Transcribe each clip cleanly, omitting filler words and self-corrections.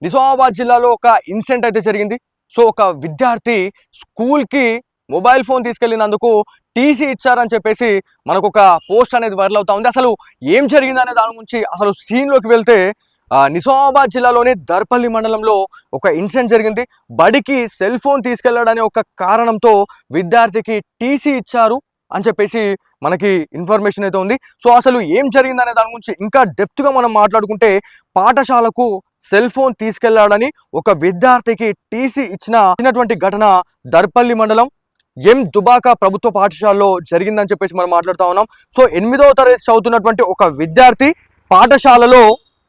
నిజామాబాద్ జిల్లాలో ఒక ఇన్సిడెంట్ అయితే జరిగింది. సో ఒక విద్యార్థి స్కూల్‌కి మొబైల్ ఫోన్ తీసుకెళ్ళినందుకు టీసీ ఇచ్చారని చెప్పేసి మనకు ఒక పోస్ట్ అనేది వైరల్ అవుతా ఉంది. అసలు ఏం జరిగిందనే దాని గురించి అసలు సీన్‌లోకి వెళ్తే నిజామాబాద్ జిల్లాలోని దర్పల్లి మండలంలో ఒక ఇన్సిడెంట్ జరిగింది. బడికి సెల్ ఫోన్ తీసుకెళ్లాడనే ఒక కారణంతో విద్యార్థికి టీసీ ఇచ్చారు అని చెప్పేసి మనకి ఇన్ఫర్మేషన్ అయితే ఉంది. సో అసలు ఏం జరిగిందనే దాని గురించి ఇంకా డెప్త్‌గా మనం మాట్లాడుకుంటే పాఠశాలకు సెల్ ఫోన్ తీసుకెళ్లాడని ఒక విద్యార్థికి టీసీ ఇచ్చినటువంటి ఘటన దర్పల్లి మండలం ఎం దుబాక ప్రభుత్వ పాఠశాలలో జరిగిందని చెప్పేసి మనం మాట్లాడుతా ఉన్నాం. సో 8వ తరగతి చదువుతున్నటువంటి ఒక విద్యార్థి పాఠశాలలో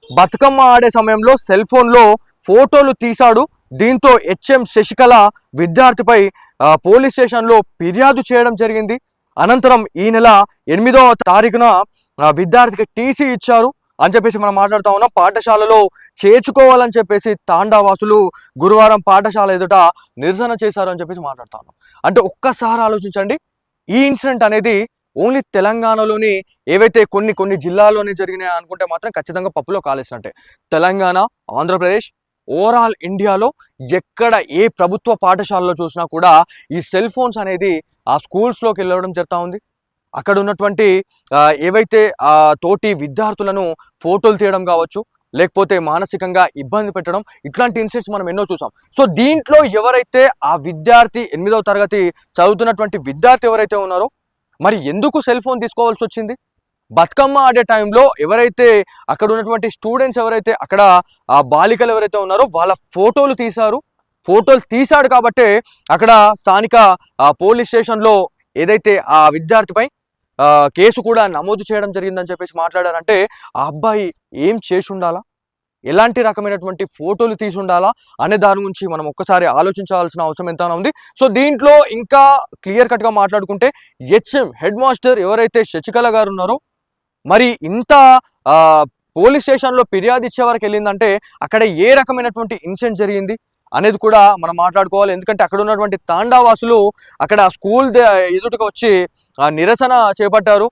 బతుకమ్మ ఆడే సమయంలో సెల్ ఫోన్లో ఫోటోలు తీశాడు. దీంతో హెచ్ఎం శశికళ విద్యార్థిపై పోలీస్ స్టేషన్లో ఫిర్యాదు చేయడం జరిగింది. అనంతరం ఈ నెల 8వ తారీఖున విద్యార్థికి టీసీ ఇచ్చారు అని చెప్పేసి మనం మాట్లాడుతా ఉన్నాం. పాఠశాలలో చేర్చుకోవాలని చెప్పేసి తాండావాసులు గురువారం పాఠశాల ఎదుట నిరసన చేశారు అని చెప్పేసి మాట్లాడుతా ఉన్నాం. అంటే ఒక్కసారి ఆలోచించండి, ఈ ఇన్సిడెంట్ అనేది ఓన్లీ తెలంగాణలోని ఏవైతే కొన్ని జిల్లాల్లోనే జరిగినాయి అనుకుంటే మాత్రం ఖచ్చితంగా పప్పులో కాలేసినట్టే. తెలంగాణ, ఆంధ్రప్రదేశ్, ఓవరాల్ ఇండియాలో ఎక్కడ ఏ ప్రభుత్వ పాఠశాలలో చూసినా కూడా ఈ సెల్ ఫోన్స్ అనేది ఆ స్కూల్స్లోకి వెళ్ళడం జరుగుతూ ఉంది. అక్కడ ఉన్నటువంటి ఏవైతే తోటి విద్యార్థులను ఫోటోలు తీయడం కావచ్చు, లేకపోతే మానసికంగా ఇబ్బంది పెట్టడం, ఇట్లాంటి ఇన్సిడెంట్స్ మనం ఎన్నో చూసాం. సో దీంట్లో ఎవరైతే ఆ విద్యార్థి 8వ తరగతి చదువుతున్నటువంటి విద్యార్థి ఎవరైతే ఉన్నారో మరి ఎందుకు సెల్ ఫోన్ తీసుకోవాల్సి వచ్చింది? బతుకమ్మ ఆడే టైంలో ఎవరైతే అక్కడ ఉన్నటువంటి స్టూడెంట్స్ ఎవరైతే అక్కడ ఆ బాలికలు ఎవరైతే ఉన్నారో వాళ్ళ ఫోటోలు తీశాడు కాబట్టే అక్కడ స్థానిక పోలీస్ స్టేషన్లో ఏదైతే ఆ విద్యార్థిపై కేసు కూడా నమోదు చేయడం జరిగిందని చెప్పేసి మాట్లాడారంటే ఆ అబ్బాయి ఏం చేసి ఉండాలా, ఎలాంటి రకమైనటువంటి ఫోటోలు తీసి ఉండాలా అనే దాని గురించి మనం ఒక్కసారి ఆలోచించాల్సిన అవసరం ఎంతైనా ఉంది. సో దీంట్లో ఇంకా క్లియర్ కట్గా మాట్లాడుకుంటే హెచ్ఎం హెడ్ మాస్టర్ ఎవరైతే శశికళ గారు ఉన్నారో మరి ఇంత పోలీస్ స్టేషన్లో ఫిర్యాదు ఇచ్చే వరకు వెళ్ళిందంటే అక్కడ ఏ రకమైనటువంటి ఇన్సిడెంట్ జరిగింది అనేది కూడా మనం మాట్లాడుకోవాలి. ఎందుకంటే అక్కడ ఉన్నటువంటి తాండావాసులు అక్కడ స్కూల్ ఎదుటకు వచ్చి నిరసన చేపట్టారు.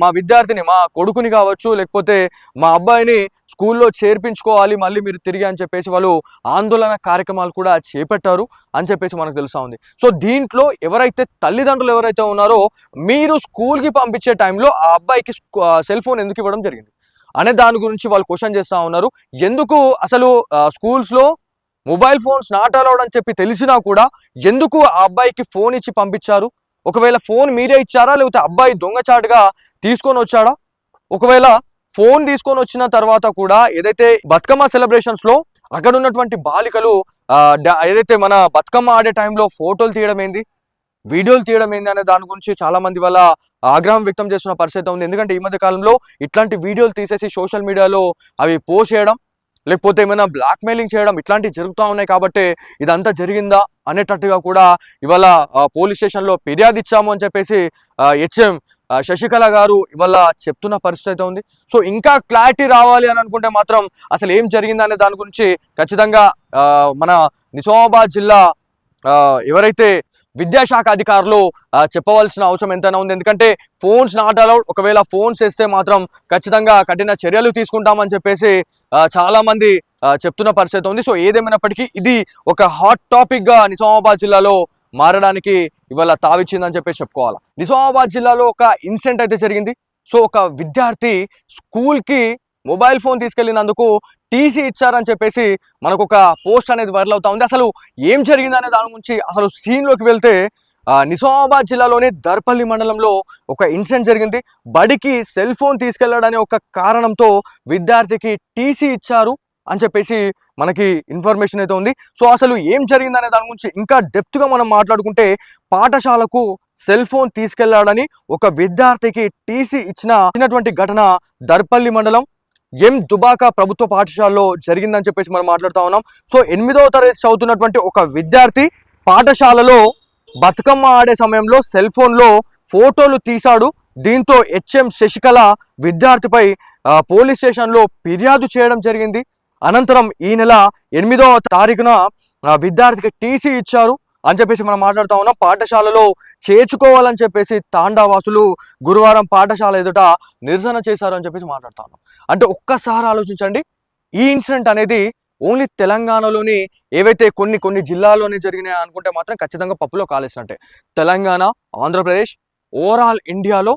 మా విద్యార్థిని, మా కొడుకుని కావచ్చు, లేకపోతే మా అబ్బాయిని స్కూల్లో చేర్పించుకోవాలి మళ్ళీ మీరు తిరిగి అని చెప్పేసి వాళ్ళు ఆందోళన కార్యక్రమాలు కూడా చేపట్టారు అని చెప్పేసి మనకు తెలుసా ఉంది. సో దీంట్లో ఎవరైతే తల్లిదండ్రులు ఎవరైతే ఉన్నారో మీరు స్కూల్కి పంపించే టైంలో ఆ అబ్బాయికి సెల్ ఫోన్ ఎందుకు ఇవ్వడం జరిగింది అనే దాని గురించి వాళ్ళు క్వశ్చన్ చేస్తూ ఉన్నారు. ఎందుకు అసలు స్కూల్స్లో మొబైల్ ఫోన్స్ నాట్ అలౌడ్ అని చెప్పి తెలిసినా కూడా ఎందుకు ఆ అబ్బాయికి ఫోన్ ఇచ్చి పంపించారు? ఒకవేళ ఫోన్ మీరే ఇచ్చారా, లేకపోతే అబ్బాయి దొంగచాటుగా తీసుకొని వచ్చాడా? ఒకవేళ ఫోన్ తీసుకొని వచ్చిన తర్వాత కూడా ఏదైతే బతుకమ్మ సెలబ్రేషన్స్ లో అక్కడ ఉన్నటువంటి బాలికలు ఏదైతే మన బతుకమ్మ ఆడే టైంలో ఫోటోలు తీయడం ఏంది, వీడియోలు తీయడం ఏంది అనే దాని గురించి చాలా మంది వాళ్ళ ఆగ్రహం వ్యక్తం చేస్తున్న పరిస్థితి ఉంది. ఎందుకంటే ఈ మధ్య కాలంలో ఇట్లాంటి వీడియోలు తీసేసి సోషల్ మీడియాలో అవి పోస్ట్ చేయడం, లేకపోతే ఏమైనా బ్లాక్మెయిలింగ్ చేయడం ఇట్లాంటివి జరుగుతూ ఉన్నాయి. కాబట్టి ఇదంతా జరిగిందా అనేటట్టుగా కూడా ఇవాళ పోలీస్ స్టేషన్లో ఫిర్యాదు ఇచ్చాము అని చెప్పేసి హెచ్ఎం శశికళ గారు ఇవాళ చెప్తున్న పరిస్థితి ఉంది. సో ఇంకా క్లారిటీ రావాలి అని అనుకుంటే మాత్రం అసలు ఏం జరిగిందనే దాని గురించి ఖచ్చితంగా మన నిజామాబాద్ జిల్లా ఎవరైతే విద్యాశాఖ అధికారులు చెప్పవలసిన అవసరం ఎంతైనా ఉంది. ఎందుకంటే ఫోన్స్ నాట్ అలౌడ్, ఒకవేళ ఫోన్స్ వేస్తే మాత్రం ఖచ్చితంగా కఠిన చర్యలు తీసుకుంటామని చెప్పేసి చాలా మంది చెప్తున్న పరిస్థితి ఉంది. సో ఏదేమైనప్పటికీ ఇది ఒక హాట్ టాపిక్ గా నిజామాబాద్ జిల్లాలో మారడానికి ఇవాళ తావిచ్చిందని చెప్పేసి చెప్పుకోవాలి. నిజామాబాద్ జిల్లాలో ఒక ఇన్సిడెంట్ అయితే జరిగింది. సో ఒక విద్యార్థి స్కూల్కి మొబైల్ ఫోన్ తీసుకెళ్ళినందుకు టీసీ ఇచ్చారని చెప్పేసి మనకు ఒక పోస్ట్ అనేది వైరల్ అవుతా ఉంది. అసలు ఏం జరిగిందనే దాని గురించి అసలు సీన్లోకి వెళ్తే నిజామాబాద్ జిల్లాలోని దర్పల్లి మండలంలో ఒక ఇన్సిడెంట్ జరిగింది. బడికి సెల్ ఫోన్ తీసుకెళ్లాడనే ఒక కారణంతో విద్యార్థికి టీసీ ఇచ్చారు అని చెప్పేసి మనకి ఇన్ఫర్మేషన్ అయితే ఉంది. సో అసలు ఏం జరిగిందనే దాని గురించి ఇంకా డెప్త్గా మనం మాట్లాడుకుంటే పాఠశాలకు సెల్ ఫోన్ తీసుకెళ్లాడని ఒక విద్యార్థికి టీసీ ఇచ్చినటువంటి ఘటన దర్పల్లి మండలం ఎం దుబాక ప్రభుత్వ పాఠశాలలో జరిగిందని చెప్పేసి మనం మాట్లాడుతా ఉన్నాం. సో 8వ తరగతి చదువుతున్నటువంటి ఒక విద్యార్థి పాఠశాలలో బతుకమ్మ ఆడే సమయంలో సెల్ ఫోన్లో ఫోటోలు తీశాడు. దీంతో హెచ్ఎం శశికళ విద్యార్థిపై పోలీస్ స్టేషన్లో ఫిర్యాదు చేయడం జరిగింది. అనంతరం ఈ నెల 8వ తారీఖున విద్యార్థికి టీసీ ఇచ్చారు అని చెప్పేసి మనం మాట్లాడుతా ఉన్నాం. పాఠశాలలో చేర్చుకోవాలని చెప్పేసి తాండావాసులు గురువారం పాఠశాల ఎదుట నిరసన చేశారు అని చెప్పేసి మాట్లాడుతా ఉన్నాం. అంటే ఒక్కసారి ఆలోచించండి, ఈ ఇన్సిడెంట్ అనేది ఓన్లీ తెలంగాణలోని ఏవైతే కొన్ని జిల్లాల్లోనే జరిగినాయి అనుకుంటే మాత్రం ఖచ్చితంగా పప్పులో కాలేసినట్టే. తెలంగాణ, ఆంధ్రప్రదేశ్, ఓవరాల్ ఇండియాలో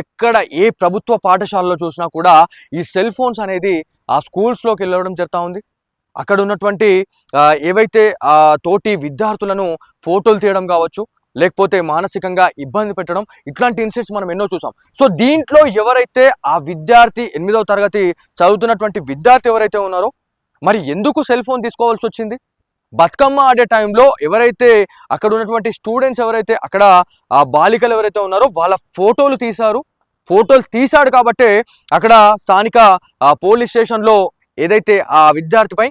ఎక్కడ ఏ ప్రభుత్వ పాఠశాలలో చూసినా కూడా ఈ సెల్ ఫోన్స్ అనేది ఆ స్కూల్స్లోకి వెళ్ళడం జరుగుతూ ఉంది. అక్కడ ఉన్నటువంటి ఏవైతే తోటి విద్యార్థులను ఫోటోలు తీయడం కావచ్చు, లేకపోతే మానసికంగా ఇబ్బంది పెట్టడం, ఇట్లాంటి ఇన్సిడెంట్స్ మనం ఎన్నో చూసాం. సో దీంట్లో ఎవరైతే ఆ విద్యార్థి 8వ తరగతి చదువుతున్నటువంటి విద్యార్థి ఎవరైతే ఉన్నారో మరి ఎందుకు సెల్ ఫోన్ తీసుకోవాల్సి వచ్చింది? బతుకమ్మ ఆడే టైంలో ఎవరైతే అక్కడ ఉన్నటువంటి స్టూడెంట్స్ ఎవరైతే అక్కడ ఆ బాలికలు ఎవరైతే ఉన్నారో వాళ్ళ ఫోటోలు తీశారు. ఫోటోలు తీశాడు కాబట్టే అక్కడ స్థానిక పోలీస్ స్టేషన్లో ఏదైతే ఆ విద్యార్థిపై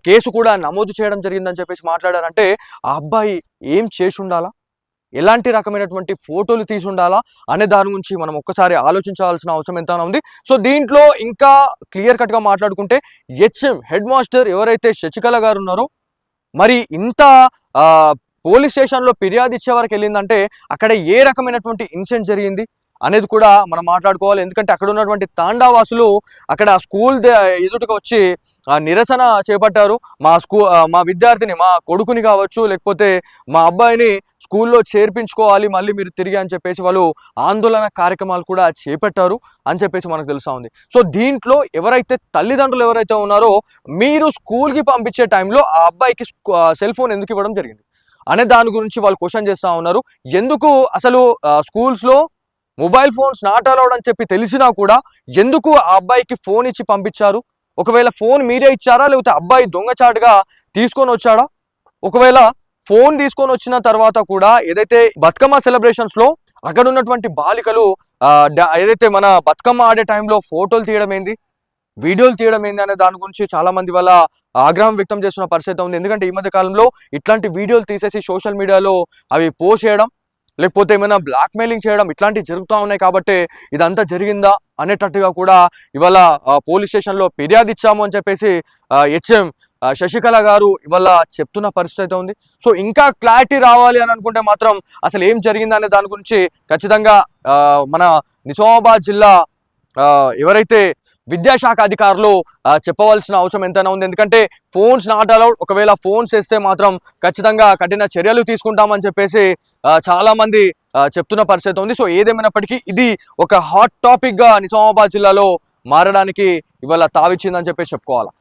కేసు కూడా నమోదు చేయడం జరిగిందని చెప్పేసి మాట్లాడారంటే ఆ అబ్బాయి ఏం చేసి ఉండాలా, ఎలాంటి రకమైనటువంటి ఫోటోలు తీసి ఉండాలా అనే దాని గురించి మనం ఒక్కసారి ఆలోచించాల్సిన అవసరం ఎంతైనా ఉంది. సో దీంట్లో ఇంకా క్లియర్ కట్గా మాట్లాడుకుంటే హెచ్ఎం హెడ్ మాస్టర్ ఎవరైతే శశికళ గారు ఉన్నారో మరి ఇంత పోలీస్ స్టేషన్లో ఫిర్యాదు ఇచ్చే వరకు వెళ్ళిందంటే అక్కడ ఏ రకమైనటువంటి ఇన్సిడెంట్ జరిగింది అనేది కూడా మనం మాట్లాడుకోవాలి. ఎందుకంటే అక్కడ ఉన్నటువంటి తాండావాసులు అక్కడ స్కూల్ ఎదుటికి వచ్చి నిరసన చేపట్టారు. మా విద్యార్థిని, మా కొడుకుని కావచ్చు, లేకపోతే మా అబ్బాయిని స్కూల్లో చేర్పించుకోవాలి మళ్ళీ మీరు తిరిగి అని చెప్పేసి వాళ్ళు ఆందోళన కార్యక్రమాలు కూడా చేపట్టారు అని చెప్పేసి మనకు తెలుస్తూ ఉంది. సో దీంట్లో ఎవరైతే తల్లిదండ్రులు ఎవరైతే ఉన్నారో మీరు స్కూల్కి పంపించే టైంలో ఆ అబ్బాయికి సెల్ ఫోన్ ఎందుకు ఇవ్వడం జరిగింది అనే దాని గురించి వాళ్ళు క్వశ్చన్ చేస్తూ ఉన్నారు. ఎందుకు అసలు స్కూల్స్లో మొబైల్ ఫోన్స్ నాట్ అలౌడ్ అని చెప్పి తెలిసినా కూడా ఎందుకు ఆ అబ్బాయికి ఫోన్ ఇచ్చి పంపించారు? ఒకవేళ ఫోన్ మీరే ఇచ్చారా, లేకపోతే అబ్బాయి దొంగచాటుగా తీసుకొని వచ్చాడా? ఒకవేళ ఫోన్ తీసుకొని వచ్చిన తర్వాత కూడా ఏదైతే బతుకమ్మ సెలబ్రేషన్స్లో అక్కడ ఉన్నటువంటి బాలికలు ఏదైతే మన బతుకమ్మ ఆడే టైంలో ఫోటోలు తీయడం ఏంది, వీడియోలు తీయడం ఏంది అనే దాని గురించి చాలా మంది వాళ్ళ ఆగ్రహం వ్యక్తం చేస్తున్న పరిస్థితి ఉంది. ఎందుకంటే ఈ మధ్య కాలంలో ఇట్లాంటి వీడియోలు తీసేసి సోషల్ మీడియాలో అవి పోస్ట్ చేయడం, లేకపోతే ఏమైనా బ్లాక్మెయిలింగ్ చేయడం ఇట్లాంటివి జరుగుతూ ఉన్నాయి. కాబట్టి ఇదంతా జరిగిందా అనేటట్టుగా కూడా ఇవాళ పోలీస్ స్టేషన్లో ఫిర్యాదు ఇచ్చాము అని చెప్పేసి హెచ్ఎం శశికళ గారు ఇవాళ చెప్తున్న పరిస్థితి ఉంది. సో ఇంకా క్లారిటీ రావాలి అని అనుకుంటే మాత్రం అసలు ఏం జరిగిందనే దాని గురించి ఖచ్చితంగా మన నిజామాబాద్ జిల్లా ఎవరైతే విద్యాశాఖ అధికారులు చెప్పవలసిన అవసరం ఎంతైనా ఉంది. ఎందుకంటే ఫోన్స్ నాట్ అలౌడ్, ఒకవేళ ఫోన్స్ వేస్తే మాత్రం ఖచ్చితంగా కఠిన చర్యలు తీసుకుంటామని చెప్పేసి చాలా మంది చెప్తున్న పరిస్థితి ఉంది. సో ఏదేమైనప్పటికీ ఇది ఒక హాట్ టాపిక్ గా నిజామాబాద్ జిల్లాలో మారడానికి ఇవాళ తావిచ్చిందని చెప్పేసి చెప్పుకోవాలి.